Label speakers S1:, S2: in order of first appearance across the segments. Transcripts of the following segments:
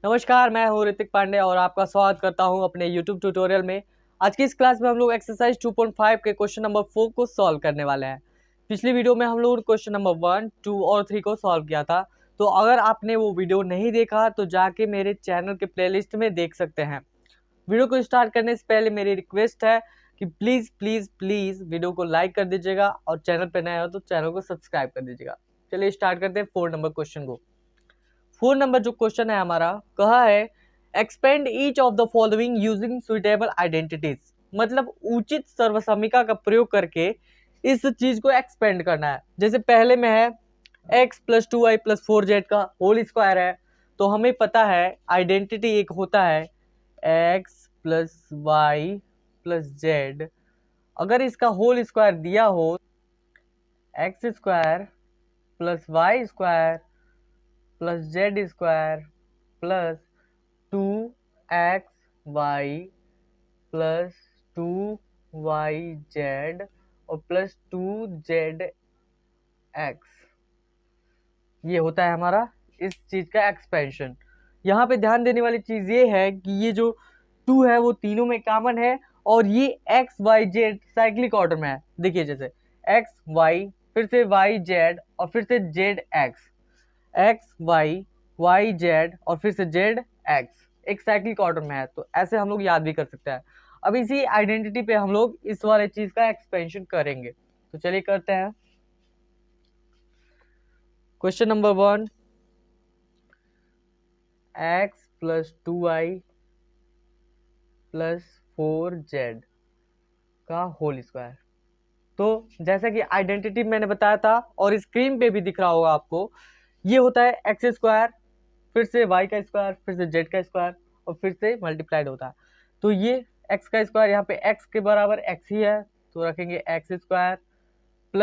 S1: नमस्कार, मैं हूँ ऋतिक पांडे और आपका स्वागत करता हूँ अपने YouTube ट्यूटोरियल में। आज की इस क्लास में हम लोग एक्सरसाइज 2.5 के क्वेश्चन नंबर 4 को सॉल्व करने वाले हैं। पिछली वीडियो में हम लोग क्वेश्चन नंबर 1, 2 और 3 को सॉल्व किया था। तो अगर आपने वो वीडियो नहीं देखा तो जाके मेरे चैनल के प्लेलिस्ट में देख सकते हैं। वीडियो को स्टार्ट करने से पहले मेरी रिक्वेस्ट है कि प्लीज़ प्लीज़ प्लीज़ वीडियो को लाइक कर दीजिएगा और चैनल पर नया हो तो चैनल को सब्सक्राइब कर दीजिएगा। चलिए स्टार्ट करते हैं 4 नंबर क्वेश्चन को। 4 नंबर जो क्वेश्चन है हमारा, कहा है expand each of the following using suitable identities. मतलब उचित सर्वसमिका का प्रयोग करके इस चीज को एक्सपेंड करना है। जैसे पहले में है x + 2y + 4z का होल स्क्वायर है, तो हमें पता है आइडेंटिटी एक होता है x + y + z। अगर इसका होल स्क्वायर दिया हो x² + y² + z² + 2xy + 2yz और + 2zx, ये होता है हमारा इस चीज का एक्सपेंशन। यहाँ पे ध्यान देने वाली चीज ये है कि ये जो 2 है वो तीनों में कॉमन है और ये x y z cyclic order में है। देखिए जैसे x y फिर से y z और फिर से z x, x y y z और फिर से z x एक साइक्लिक ऑर्डर में है। तो ऐसे हम लोग याद भी कर सकते हैं। अब इसी आइडेंटिटी पे हम लोग इस वाले चीज का एक्सपेंशन करेंगे। तो चलिए करते हैं। Question number 1, x + 2y + 4z का होल स्क्वायर। तो जैसा कि आइडेंटिटी मैंने बताया था और स्क्रीन पे भी दिख रहा होगा आपको, ये होता है x² फिर से y² फिर से z² और फिर से मल्टीप्लाइड होता है। तो ये x² यहाँ पे x के बराबर x ही है, तो रखेंगे x² +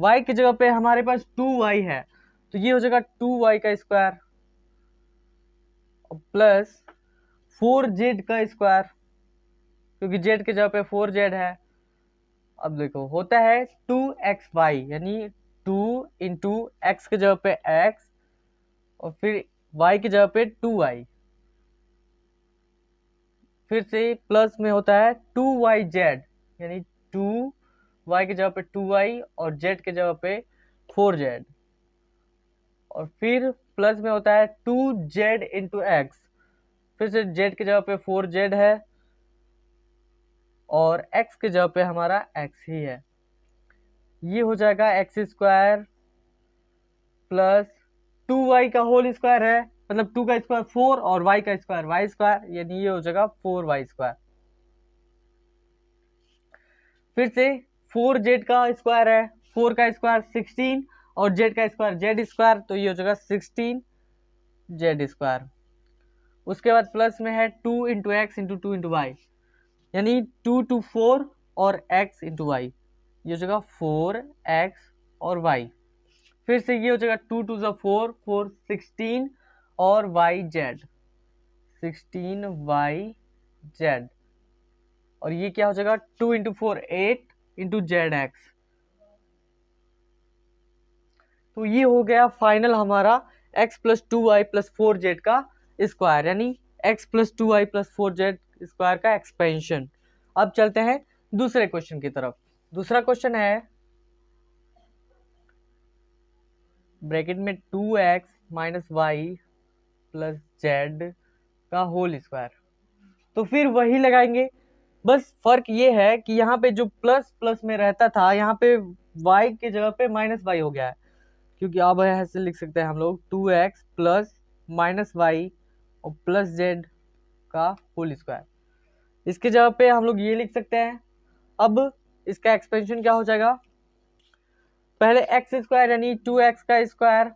S1: y² की जगह पे हमारे पास 2y है, तो ये हो जाएगा 2y² प्लस 4z², क्योंकि z की जगह पे 4z है। अब देखो होता है 2xy, यानी 2 × x की जगह पे x और फिर y की जगह पे 2y, फिर से प्लस में होता है 2yz, यानी 2y की जगह पे 2y और z की जगह पे 4z, और फिर प्लस में होता है 2z × x, फिर से z की जगह पे 4z है और x की जगह पे हमारा x ही है। ये हो जाएगा x² प्लस 2y का होल स्क्वायर है, मतलब 2 का स्क्वायर 4 और y का स्क्वायर y², यानी ये हो जाएगा 4y²। फिर से 4z का स्क्वायर है, 4 का स्क्वायर 16 और z का स्क्वायर z², तो ये हो जाएगा 16z²। उसके बाद प्लस में है 2 × x × 2 × y, यानी 2 to 4 और x × y, ये हो जाएगा 4x और y। फिर से ये हो जाएगा 2 to 4 4 16 और yz 16yz, और ये क्या हो जाएगा 2 × 4 8 × zx। तो ये हो गया फाइनल हमारा x + 2y + 4z का स्क्वायर, यानी x + 2y + 4z स्क्वायर का एक्सपेंशन। अब चलते हैं दूसरे क्वेश्चन की तरफ। दूसरा क्वेश्चन है ब्रैकेट में 2x - y + z का होल स्क्वायर। तो फिर वही लगाएंगे, बस फर्क ये है कि यहाँ पे जो प्लस प्लस में रहता था, यहाँ पे y की जगह पे -y हो गया है, क्योंकि अब ऐसे लिख सकते हैं हम लोग 2x + -y और +z का होल स्क्वायर। इसके जगह पे हम लोग ये लिख सकते हैं। अब इसका एक्सपेंशन क्या हो जाएगा, पहले x² यानी 2x का स्क्वायर,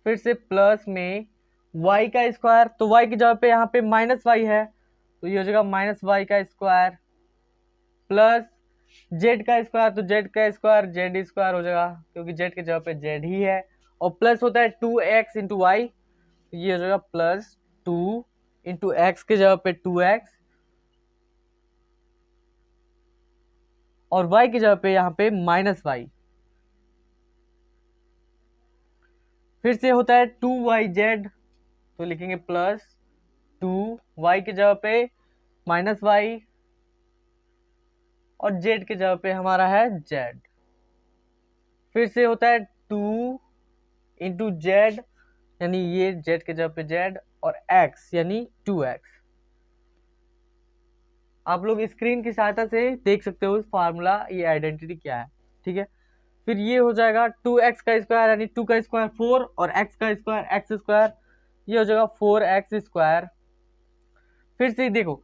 S1: फिर से प्लस में y का स्क्वायर, तो y की जगह पे यहाँ पे -y है, तो ये हो जाएगा -y का स्क्वायर प्लस z का स्क्वायर, तो z का स्क्वायर z² हो जाएगा, क्योंकि z की जगह पे z ही है, और प्लस होता है 2x × y, तो ये हो जाएगा +2 × x की जगह पे 2x और y की जगह पे यहाँ पे -y। फिर से होता है 2yz, तो लिखेंगे प्लस 2y की जगह पे माइनस वाई और z की जगह पे हमारा है z। फिर से होता है 2 इंटू जेड, यानी ये z के जगह पे z, और x यानी 2x। आप लोग स्क्रीन की सहायता से देख सकते हो फार्मूला, ये आइडेंटिटी क्या है, ठीक है। फिर ये हो जाएगा 2x का स्क्वायर, यानी 2 का स्क्वायर 4 और x का स्क्वायर x स्क्वायर, ये हो जाएगा 4x स्क्वायर। फिर से देखो,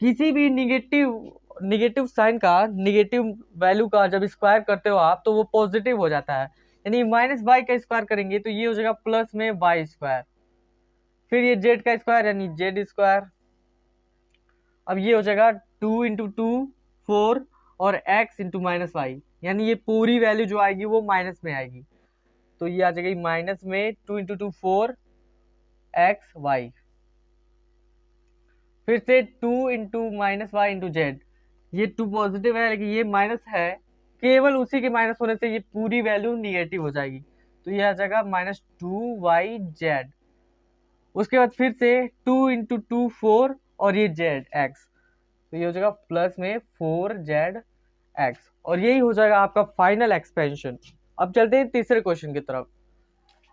S1: किसी भी निगेटिव साइन का, निगेटिव वैल्यू का जब स्क्वायर करते हो आप, तो वो पॉजिटिव हो जाता है, यानी माइनस वाई का स्क्वायर करेंगे तो ये हो जाएगा प्लस में वाई स्क्वायर। फिर ये जेड का स्क्वायर यानी जेड स्क्वायर। अब ये हो जाएगा 2 इंटू 2 4 और x इंटू माइनस वाई, यानी ये पूरी वैल्यू जो आएगी वो माइनस में आएगी, तो ये आ जाएगी माइनस में 2 इंटू 2 4 एक्स वाई। फिर से 2 into minus y into z, ये 2 पॉजिटिव है लेकिन ये माइनस है, केवल उसी के माइनस होने से ये पूरी वैल्यू निगेटिव हो जाएगी, तो ये आ जाएगा -2yz। उसके बाद फिर से 2 इंटू 2 4 और ये जेड एक्स, तो ये हो जाएगा प्लस में 4zx, और यही हो जाएगा आपका फाइनल एक्सपेंशन। अब चलते हैं तीसरे क्वेश्चन की तरफ।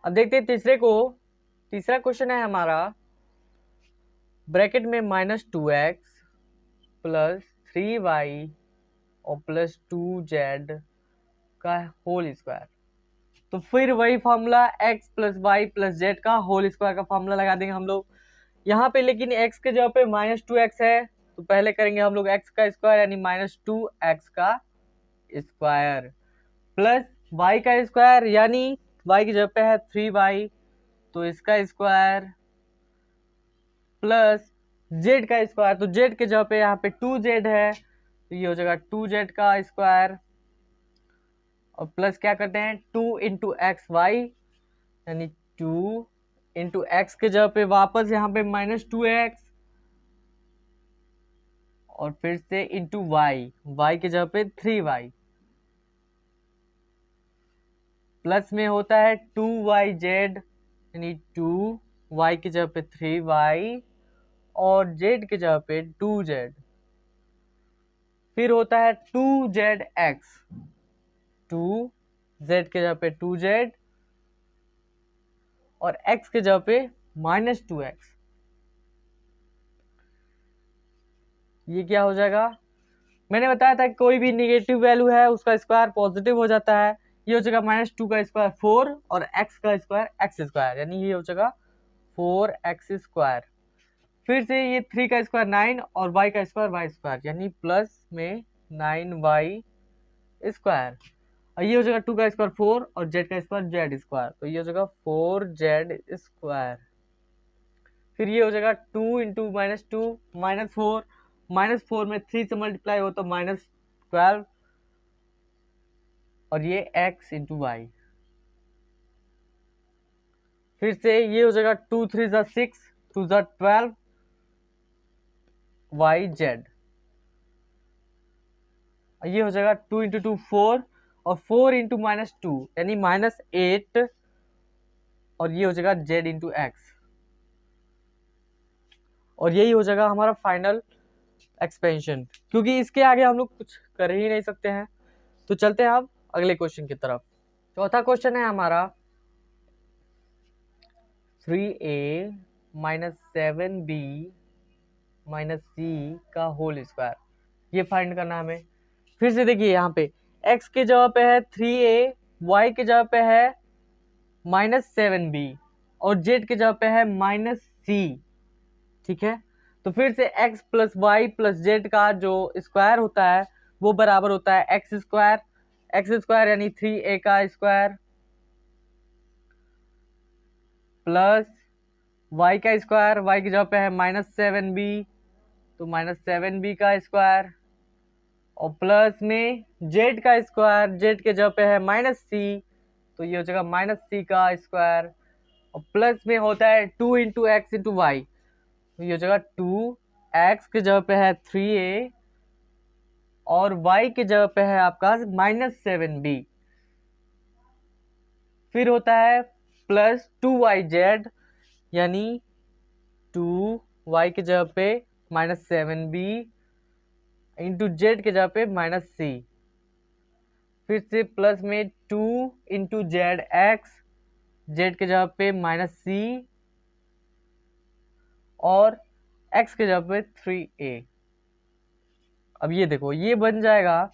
S1: अब देखते हैं तीसरा क्वेश्चन है हमारा, ब्रैकेट में -2x प्लस 3y और प्लस 2z का होल स्क्वायर। तो फिर वही formula x plus y plus z का होल स्क्वायर का फॉर्मूला लगा देंगे हम लोग यहाँ पे, लेकिन x के जगह पे -2x है, तो पहले करेंगे हम लोग x का स्क्वायर यानी -2x का स्क्वायर, प्लस y का स्क्वायर यानी y की जगह पे है 3y, तो इसका स्क्वायर, प्लस z का स्क्वायर, तो z के जगह पे यहाँ पे 2z है, तो ये हो जाएगा 2z का स्क्वायर, और प्लस क्या करते हैं 2 इंटू एक्स वाई, यानी 2 इंटू एक्स के जगह पे वापस यहाँ पे -2x, और फिर से इंटू वाई के जगह पे 3y, प्लस में होता है 2yz, यानी 2y की जगह पे 3y और z की जगह पे 2z। फिर होता है 2zx, 2z के जगह पे 2z और x के जगह पे -2x। ये क्या हो जाएगा, मैंने बताया था कि कोई भी निगेटिव वैल्यू है उसका स्क्वायर पॉजिटिव हो जाता है। ये हो जाएगा -2 का स्क्वायर 4 और x का स्क्वायर x स्क्वायर, यानी ये हो जाएगा 4x स्क्वायर। फिर से ये 3 का स्क्वायर 9 और y का स्क्वायर y स्क्वायर, यानी प्लस में 9y स्क्वायर, और ये हो जाएगा 2 का स्क्वायर 4 और z का स्क्वायर z स्क्वायर, तो ये हो जाएगा 4z स्क्वायर। फिर ये हो जाएगा 2 इंटू -2 -4, -4 में 3 से मल्टीप्लाई हो तो -12, और ये x इंटू वाई। फिर से ये हो जाएगा 2 3 ज़ा 6 2 ज़ा 12 yz, ये हो जाएगा 2 इंटू 2 4 और 4 इंटू -2 यानी -8, और ये हो जाएगा z इंटू एक्स, और यही हो जाएगा हमारा फाइनल एक्सपेंशन, क्योंकि इसके आगे हम लोग कुछ कर ही नहीं सकते हैं। तो चलते हैं अब अगले क्वेश्चन की तरफ। चौथा क्वेश्चन है हमारा 3a - 7b - c का होल स्क्वायर, ये फाइंड करना हमें। फिर से देखिए यहाँ पे x के जगह पे है 3a, y के जगह पे है -7b और z के जगह पे है -c, ठीक है। तो फिर से x plus y plus z का जो स्क्वायर होता है वो बराबर होता है एक्स स्क्वायर यानी 3a का स्क्वायर प्लस y का स्क्वायर, y की जगह पे है -7b, तो -7b का स्क्वायर, और प्लस में z का स्क्वायर, z के जगह पे है -c, तो ये हो जाएगा -c का स्क्वायर, और प्लस में होता है 2 इंटू एक्स इंटू वाई, तो ये हो जाएगा 2x के जगह पे है 3a और y के जगह पे है आपका -7b। फिर होता है प्लस 2yz यानी 2y की जगह पे -7b इंटू जेड की जगह पे -c, फिर से प्लस में 2 इंटू जेड एक्स, जेड की जगह पे -c और x की जगह पे 3a। अब ये देखो ये बन जाएगा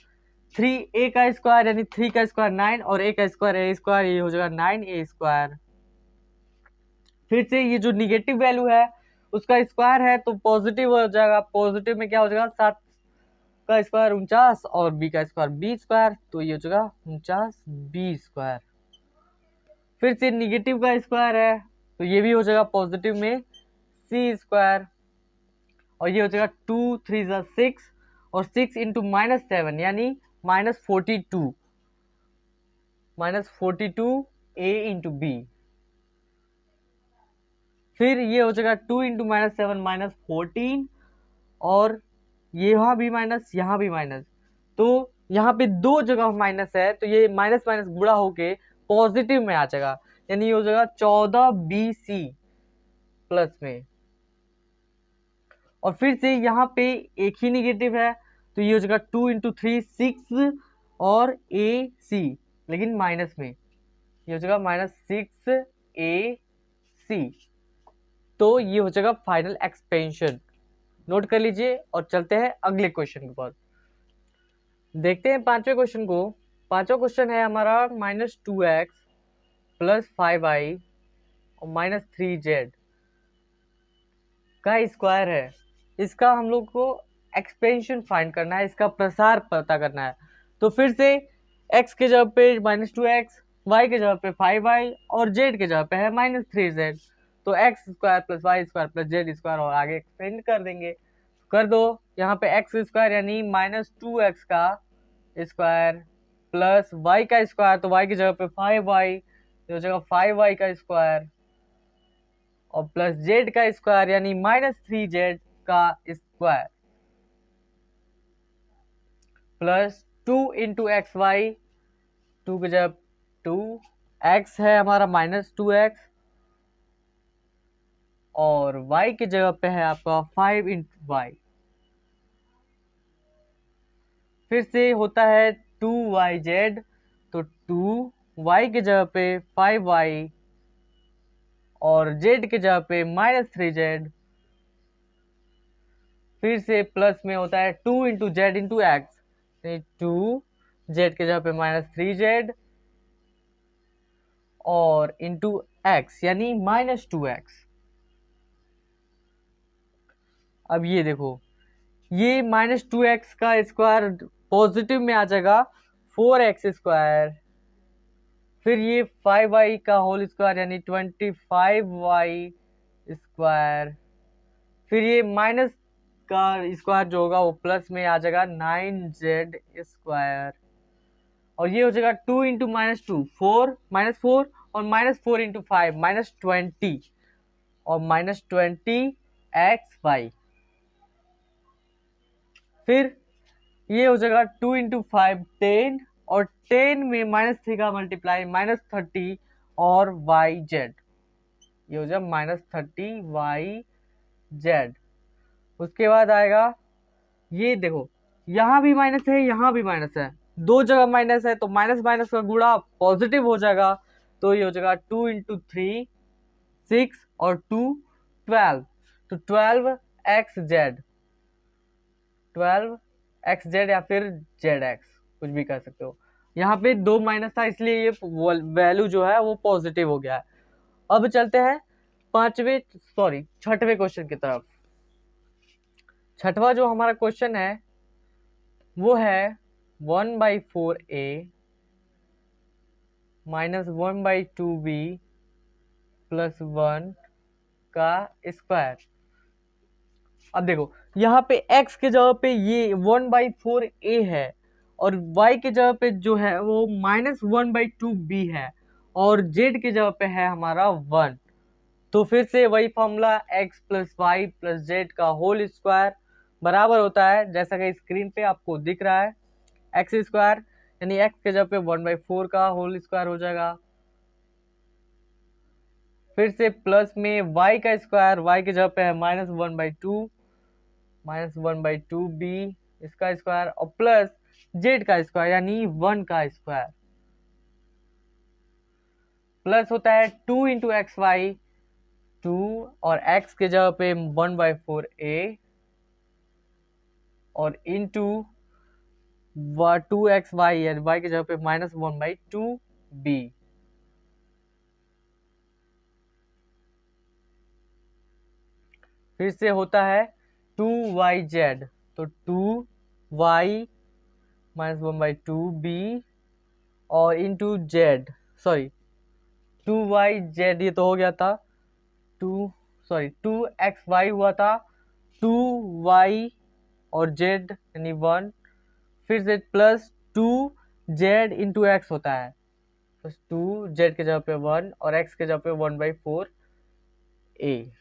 S1: 3a का स्क्वायर यानी 3 का स्क्वायर 9 और a का स्क्वायर a स्क्वायर, ये हो जाएगा 9a स्क्वायर। फिर से ये जो निगेटिव वैल्यू है उसका स्क्वायर है तो पॉजिटिव हो जाएगा, पॉजिटिव में क्या हो जाएगा 7 का स्क्वायर 49 और b का स्क्वायर b स्क्वायर, तो ये हो जाएगा 49b स्क्वायर। फिर से निगेटिव का स्क्वायर है तो ये भी हो जाएगा पॉजिटिव में c स्क्वायर, और ये हो जाएगा 2 3 6 और 6 इंटू -7 यानी -42 a इंटू b। फिर ये हो जाएगा 2 इंटू -7 -14 और ये यहाँ भी माइनस यहाँ भी माइनस, तो यहाँ पे दो जगह माइनस है तो ये माइनस माइनस गुणा होके पॉजिटिव में आ जाएगा, यानी ये हो जाएगा 14bc प्लस में। और फिर से यहाँ पे एक ही निगेटिव है तो ये हो जाएगा 2 इंटू 3 6 और ac, लेकिन माइनस में ये हो जाएगा -6ac। तो ये हो जाएगा फाइनल एक्सपेंशन। नोट कर लीजिए और चलते हैं अगले क्वेश्चन के पास। देखते हैं पांचवें क्वेश्चन को। पांचवा क्वेश्चन है हमारा -2x प्लस 5y और -3z का स्क्वायर है। इसका हम लोग को एक्सपेंशन फाइंड करना है, इसका प्रसार पता करना है। तो फिर से x के जगह पे -2x, y के जगह पे 5y और z के जगह पे है -3z, तो x square plus y square plus z square और आगे एक्सपेंड कर देंगे। कर दो, यहाँ पे एक्स स्क्वायर यानी -2x का स्क्वायर प्लस वाई का स्क्वायर, तो वाई की जगह पे 5y, तो जगह 5y का स्क्वायर और प्लस जेड का स्क्वायर यानी -3z का square plus 2 into x y, 2 की जगह 2, x है हमारा -2x और y की जगह पे है आपका 5 इंटू वाई। फिर से होता है 2yz, तो 2y की जगह पे 5y और z की जगह पे -3z। फिर से प्लस में होता है 2 into Z into x, 2 Z की जगह पे -3z और इंटू एक्स यानी -2x। अब ये देखो ये -2x का स्क्वायर पॉजिटिव में आ जाएगा 4x स्क्वायर, फिर ये 5y का होल स्क्वायर यानी 25y स्क्वायर, फिर ये माइनस का स्क्वायर जो होगा वो प्लस में आ जाएगा 9z स्क्वायर, और ये हो जाएगा 2 इंटू -2 4 -4 और -4 इंटू 5 -20 और -20xy। फिर ये हो जाएगा 2 इंटू 5 10 और 10 में -3 का मल्टीप्लाई -30 और yz, ये हो जाएगा -30yz। उसके बाद आएगा ये देखो यहाँ भी माइनस है यहाँ भी माइनस है, दो जगह माइनस है तो माइनस माइनस का गुणा पॉजिटिव हो जाएगा, तो ये हो जाएगा 2 इंटू 3 6 और 2 12, तो 12xz या फिर zx कुछ भी कर सकते हो। यहाँ पे दो माइनस था इसलिए ये वैल्यू जो है वो पॉजिटिव हो गया है। अब चलते हैं छठवें क्वेश्चन की तरफ। छठवा जो हमारा क्वेश्चन है वो है 1/4a -1/2b प्लस 1 का स्क्वायर। अब देखो यहाँ पे x के जगह पे ये 1/4a है और y के जगह पे जो है वो -1/2b है और z के जगह पे है हमारा 1, तो फिर से वही formula x plus y plus z का होल स्क्वायर बराबर होता है जैसा कि स्क्रीन पे आपको दिख रहा है एक्स स्क्वायर, यानी x के जगह पे 1/4 का होल स्क्वायर हो जाएगा फिर से प्लस में y का स्क्वायर, y की जगह पे है -1/2 -1/2 b इसका स्क्वायर, और प्लस z का स्क्वायर यानी 1 का स्क्वायर, प्लस होता है 2 इंटू एक्स वाई 2, और x के जगह पे 1/4a और इंटू 2xy यानी y की जगह पे -1/2b। फिर से होता है 2yz, तो 2y -1/2b और इंटू z, सॉरी 2yz ये तो हो गया था 2xy हुआ था, 2y और z यानी 1, फिर से प्लस 2z इंटू एक्स होता है, तो 2z के जगह पे 1 और x के जगह पे 1/4a।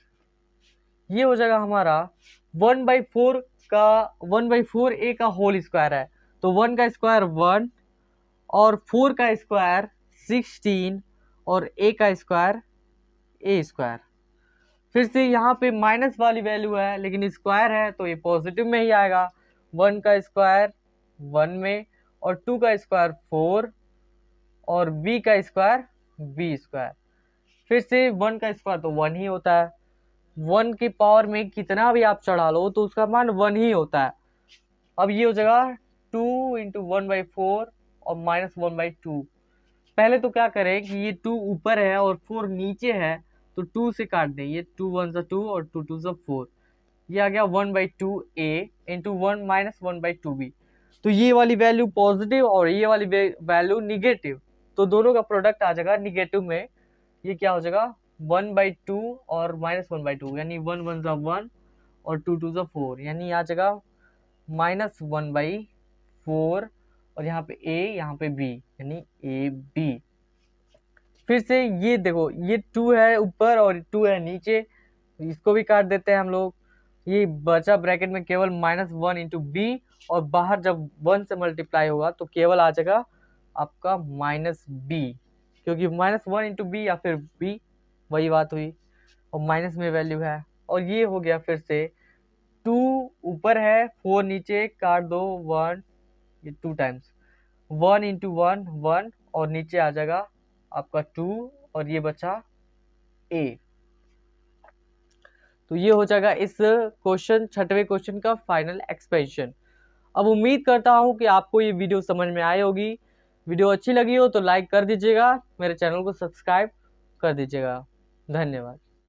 S1: ये हो जाएगा हमारा 1/4a का होल स्क्वायर है, तो 1 का स्क्वायर 1 और 4 का स्क्वायर 16 और a का स्क्वायर a स्क्वायर। फिर से यहाँ पे माइनस वाली वैल्यू है लेकिन स्क्वायर है तो ये पॉजिटिव में ही आएगा। 1 का स्क्वायर 1 में और 2 का स्क्वायर 4 और b का स्क्वायर b स्क्वायर। फिर से 1 का स्क्वायर तो 1 ही होता है, 1 की पावर में कितना भी आप चढ़ा लो तो उसका मान 1 ही होता है। अब ये हो जाएगा 2 इंटू 1/4 और -1/2। पहले तो क्या करें कि ये 2 ऊपर है और 4 नीचे है, तो 2 से काट दें, ये 2 1 2 और 2 2 4, ये आ गया 1/2a इंटू 1 -1/2b। तो ये वाली वैल्यू पॉजिटिव और ये वाली वैल्यू निगेटिव, तो दोनों का प्रोडक्ट आ जाएगा निगेटिव में। ये क्या हो जाएगा 1/2 और -1/2 यानी 1 1 1 और 2 2 4, यानी आ जाएगा -1/4 और यहाँ पे a यहाँ पे b यानी a b। फिर से ये देखो ये 2 है ऊपर और 2 है नीचे, इसको भी काट देते हैं हम लोग। ये बचा ब्रैकेट में केवल -1 इंटू बी, और बाहर जब 1 से मल्टीप्लाई होगा तो केवल आ जाएगा आपका -b, क्योंकि -1 इंटू बी या फिर b वही बात हुई, और माइनस में वैल्यू है। और ये हो गया फिर से 2 ऊपर है 4 नीचे, काट दो 1, ये 2 टाइम्स 1 इंटू 1 1 और नीचे आ जाएगा आपका 2 और ये बचा a। तो ये हो जाएगा इस क्वेश्चन 6वें क्वेश्चन का फाइनल एक्सपेंशन। अब उम्मीद करता हूँ कि आपको ये वीडियो समझ में आई होगी। वीडियो अच्छी लगी हो तो लाइक कर दीजिएगा, मेरे चैनल को सब्सक्राइब कर दीजिएगा। धन्यवाद।